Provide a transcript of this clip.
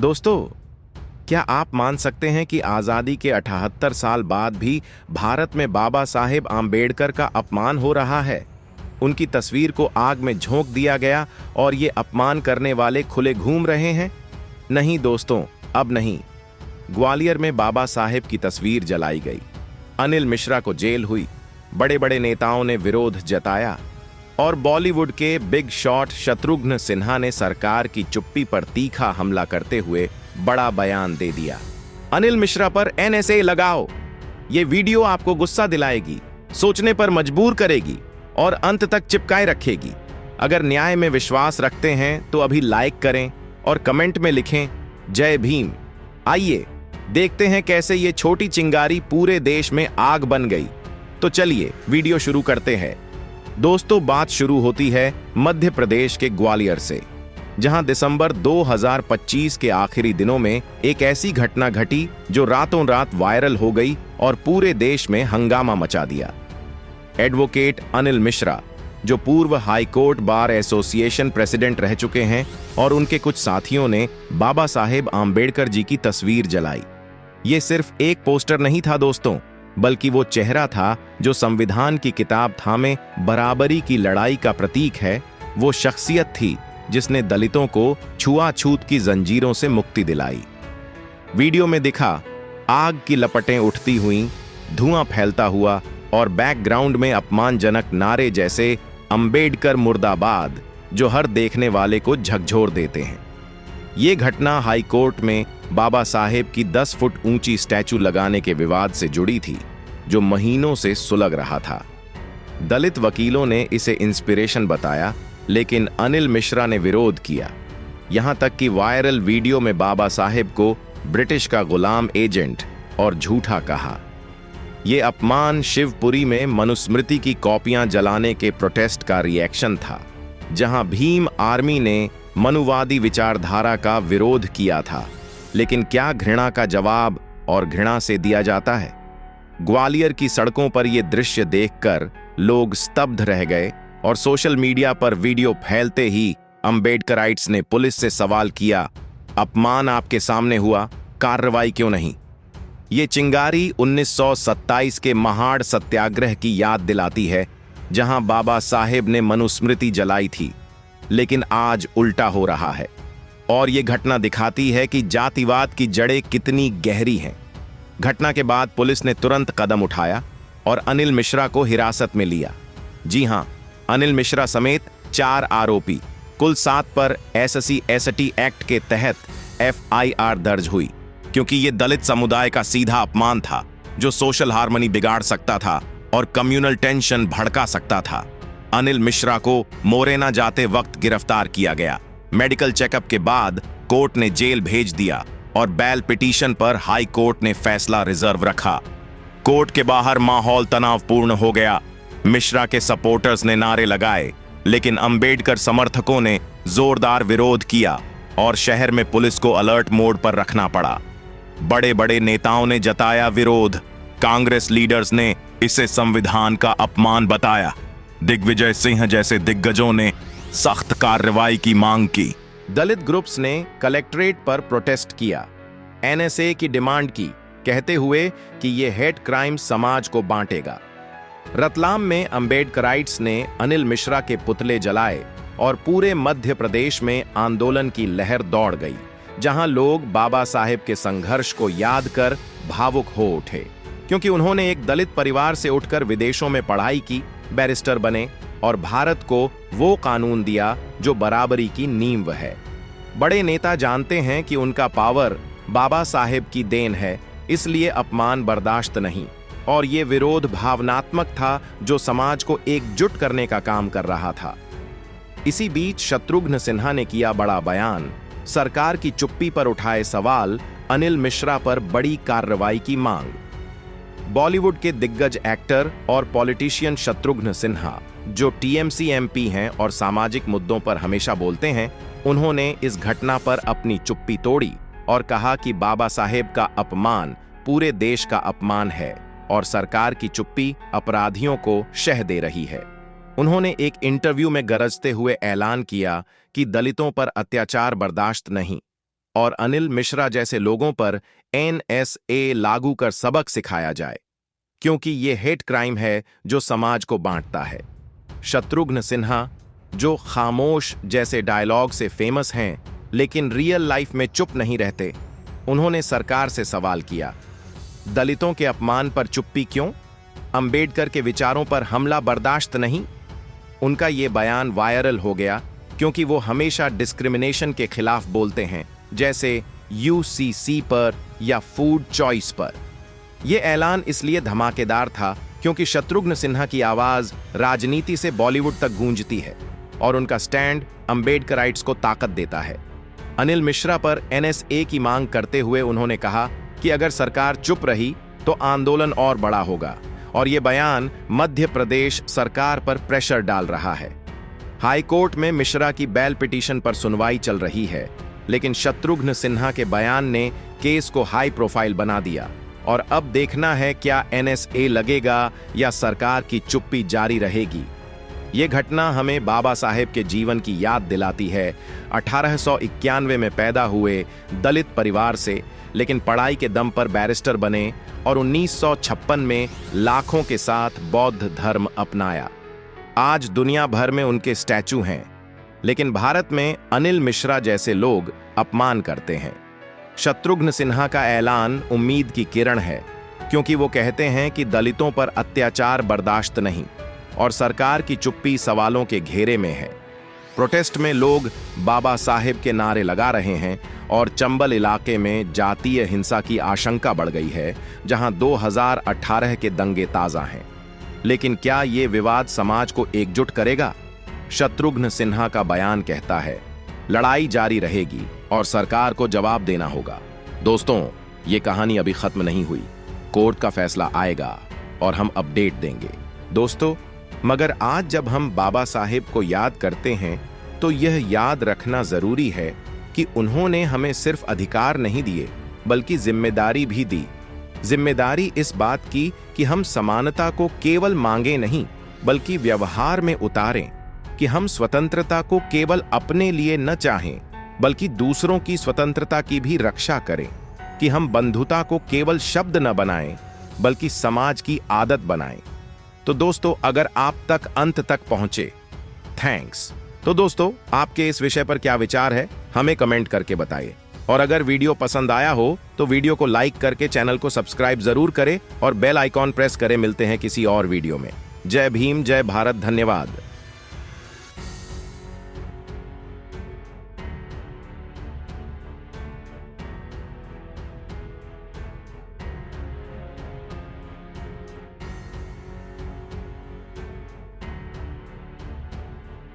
दोस्तों, क्या आप मान सकते हैं कि आज़ादी के 78 साल बाद भी भारत में बाबा साहेब आम्बेडकर का अपमान हो रहा है। उनकी तस्वीर को आग में झोंक दिया गया और ये अपमान करने वाले खुले घूम रहे हैं। नहीं दोस्तों, अब नहीं। ग्वालियर में बाबा साहेब की तस्वीर जलाई गई, अनिल मिश्रा को जेल हुई, बड़े बड़े नेताओं ने विरोध जताया और बॉलीवुड के बिग शॉट शत्रुघ्न सिन्हा ने सरकार की चुप्पी पर तीखा हमला करते हुए बड़ा बयान दे दिया। अनिल मिश्रा पर एनएसए लगाओ। ये वीडियो आपको गुस्सा दिलाएगी, सोचने पर मजबूर करेगी और अंत तक चिपकाए रखेगी। अगर न्याय में विश्वास रखते हैं तो अभी लाइक करें और कमेंट में लिखें जय भीम। आइए देखते हैं कैसे ये छोटी चिंगारी पूरे देश में आग बन गई। तो चलिए वीडियो शुरू करते हैं। दोस्तों, बात शुरू होती है मध्य प्रदेश के ग्वालियर से, जहां दिसंबर 2025 के आखिरी दिनों में एक ऐसी घटना घटी जो रातों रात वायरल हो गई और पूरे देश में हंगामा मचा दिया। एडवोकेट अनिल मिश्रा, जो पूर्व high court bar association president रह चुके हैं, और उनके कुछ साथियों ने बाबा साहेब आम्बेडकर जी की तस्वीर जलाई। ये सिर्फ एक पोस्टर नहीं था दोस्तों, बल्कि वो चेहरा था जो संविधान की किताब थामे बराबरी की लड़ाई का प्रतीक है। वो शख्सियत थी जिसने दलितों को छुआछूत की जंजीरों से मुक्ति दिलाई। वीडियो में दिखा आग की लपटें उठती हुई, धुआं फैलता हुआ और बैकग्राउंड में अपमानजनक नारे जैसे अंबेडकर मुर्दाबाद, जो हर देखने वाले को झकझोर देते हैं। ये घटना हाई कोर्ट में बाबा साहेब की 10 फुट ऊंची स्टैचू लगाने के विवाद से जुड़ी थी, जो महीनों से सुलग रहा था। दलित वकीलों ने इसे इंस्पिरेशन बताया, लेकिन अनिल मिश्रा ने विरोध किया। यहां तक कि वायरल वीडियो में बाबा साहेब को ब्रिटिश का गुलाम एजेंट और झूठा कहा। यह अपमान शिवपुरी में मनुस्मृति की कॉपियां जलाने के प्रोटेस्ट का रिएक्शन था, जहां भीम आर्मी ने मनुवादी विचारधारा का विरोध किया था। लेकिन क्या घृणा का जवाब और घृणा से दिया जाता है? ग्वालियर की सड़कों पर यह दृश्य देखकर लोग स्तब्ध रह गए और सोशल मीडिया पर वीडियो फैलते ही अंबेडकराइट्स ने पुलिस से सवाल किया, अपमान आपके सामने हुआ, कार्रवाई क्यों नहीं? ये चिंगारी 1927 के महाड़ सत्याग्रह की याद दिलाती है, जहां बाबा साहेब ने मनुस्मृति जलाई थी। लेकिन आज उल्टा हो रहा है और यह घटना दिखाती है कि जातिवाद की जड़ें कितनी गहरी हैं। घटना के बाद पुलिस ने तुरंत कदम उठाया और अनिल मिश्रा को हिरासत में लिया। जी हां, अनिल मिश्रा समेत 4 आरोपी, कुल 7 पर एससी एसटी एक्ट के तहत एफआईआर दर्ज हुई, क्योंकि यह दलित समुदाय का सीधा अपमान था जो सोशल हार्मनी बिगाड़ सकता था और कम्युनल टेंशन भड़का सकता था। अनिल मिश्रा को मोरेना जाते वक्त गिरफ्तार किया गया। मेडिकल चेकअप के बाद कोर्ट ने जेल भेज दिया और बेल पिटीशन पर हाई कोर्ट ने फैसला रिजर्व रखा। कोर्ट के बाहर माहौल तनावपूर्ण हो गया। मिश्रा के सपोर्टर्स ने नारे लगाए, लेकिन अंबेडकर समर्थकों ने जोरदार विरोध किया और शहर में पुलिस को अलर्ट मोड पर रखना पड़ा। बड़े बड़े नेताओं ने जताया विरोध। कांग्रेस लीडर्स ने इसे संविधान का अपमान बताया। दिग्विजय सिंह जैसे दिग्गजों ने सख्त कार्रवाई की मांग की। दलित ग्रुप्स ने कलेक्ट्रेट पर प्रोटेस्ट किया, एनएसए की डिमांड की, कहते हुए कि यह हेट क्राइम समाज को बांटेगा। रतलाम में अंबेडकराइट्स ने अनिल मिश्रा के पुतले जलाए और पूरे मध्य प्रदेश में आंदोलन की लहर दौड़ गई, जहां लोग बाबा साहेब के संघर्ष को याद कर भावुक हो उठे, क्योंकि उन्होंने एक दलित परिवार से उठकर विदेशों में पढ़ाई की, बैरिस्टर बने और भारत को वो कानून दिया जो बराबरी की नींव है। बड़े नेता जानते हैं कि उनका पावर बाबा साहेब की देन है, इसलिए अपमान बर्दाश्त नहीं। और ये विरोध भावनात्मक था, जो समाज को एकजुट करने का काम कर रहा था। इसी बीच शत्रुघ्न सिन्हा ने किया बड़ा बयान, सरकार की चुप्पी पर उठाए सवाल, अनिल मिश्रा पर बड़ी कार्रवाई की मांग। बॉलीवुड के दिग्गज एक्टर और पॉलिटिशियन शत्रुघ्न सिन्हा, जो टीएमसी एमपी हैं और सामाजिक मुद्दों पर हमेशा बोलते हैं, उन्होंने इस घटना पर अपनी चुप्पी तोड़ी और कहा कि बाबा साहेब का अपमान पूरे देश का अपमान है और सरकार की चुप्पी अपराधियों को शह दे रही है। उन्होंने एक इंटरव्यू में गरजते हुए ऐलान किया कि दलितों पर अत्याचार बर्दाश्त नहीं। और अनिल मिश्रा जैसे लोगों पर NSA लागू कर सबक सिखाया जाए, क्योंकि ये हेट क्राइम है जो समाज को बांटता है। शत्रुघ्न सिन्हा, जो खामोश जैसे डायलॉग से फेमस हैं, लेकिन रियल लाइफ में चुप नहीं रहते, उन्होंने सरकार से सवाल किया, दलितों के अपमान पर चुप्पी क्यों? अंबेडकर के विचारों पर हमला बर्दाश्त नहीं? उनका ये बयान वायरल हो गया क्योंकि वो हमेशा डिस्क्रिमिनेशन के खिलाफ बोलते हैं, जैसे UCC पर या फूड चॉइस पर। यह ऐलान इसलिए धमाकेदार था क्योंकि शत्रुघ्न सिन्हा की आवाज राजनीति से बॉलीवुड तक गूंजती है और उनका स्टैंड अंबेडकराइट्स को ताकत देता है। अनिल मिश्रा पर NSA की मांग करते हुए उन्होंने कहा कि अगर सरकार चुप रही तो आंदोलन और बड़ा होगा, और यह बयान मध्य प्रदेश सरकार पर प्रेशर डाल रहा है। हाई कोर्ट में मिश्रा की बेल पिटीशन पर सुनवाई चल रही है, लेकिन शत्रुघ्न सिन्हा के बयान ने केस को हाई प्रोफाइल बना दिया और अब देखना है क्या NSA लगेगा या सरकार की चुप्पी जारी रहेगी। ये घटना हमें बाबा साहेब के जीवन की याद दिलाती है। 1891 में पैदा हुए दलित परिवार से, लेकिन पढ़ाई के दम पर बैरिस्टर बने और 1956 में लाखों के साथ बौद्ध धर्म अपनाया। आज दुनिया भर में उनके स्टैचू हैं, लेकिन भारत में अनिल मिश्रा जैसे लोग अपमान करते हैं। शत्रुघ्न सिन्हा का ऐलान उम्मीद की किरण है, क्योंकि वो कहते हैं कि दलितों पर अत्याचार बर्दाश्त नहीं, और सरकार की चुप्पी सवालों के घेरे में है। प्रोटेस्ट में लोग बाबा साहेब के नारे लगा रहे हैं और चंबल इलाके में जातीय हिंसा की आशंका बढ़ गई है, जहां 2018 के दंगे ताजा हैं। लेकिन क्या ये विवाद समाज को एकजुट करेगा? शत्रुघ्न सिन्हा का बयान कहता है, लड़ाई जारी रहेगी और सरकार को जवाब देना होगा। दोस्तों, ये कहानी अभी खत्म नहीं हुई। कोर्ट का फैसला आएगा और हम अपडेट देंगे। दोस्तों, मगर आज जब हम बाबा साहेब को याद करते हैं तो यह याद रखना जरूरी है कि उन्होंने हमें सिर्फ अधिकार नहीं दिए, बल्कि जिम्मेदारी भी दी। जिम्मेदारी इस बात की कि हम समानता को केवल मांगे नहीं, बल्कि व्यवहार में उतारें, कि हम स्वतंत्रता को केवल अपने लिए न चाहें, बल्कि दूसरों की स्वतंत्रता की भी रक्षा करें, कि हम बंधुता को केवल शब्द न बनाएं, बल्कि समाज की आदत बनाएं। तो दोस्तों, अगर आप तक अंत तक पहुंचे, थैंक्स। तो दोस्तों, आपके इस विषय पर क्या विचार है, हमें कमेंट करके बताइए। और अगर वीडियो पसंद आया हो तो वीडियो को लाइक करके चैनल को सब्सक्राइब जरूर करें और बेल आइकॉन प्रेस करें। मिलते हैं किसी और वीडियो में। जय भीम, जय भारत, धन्यवाद।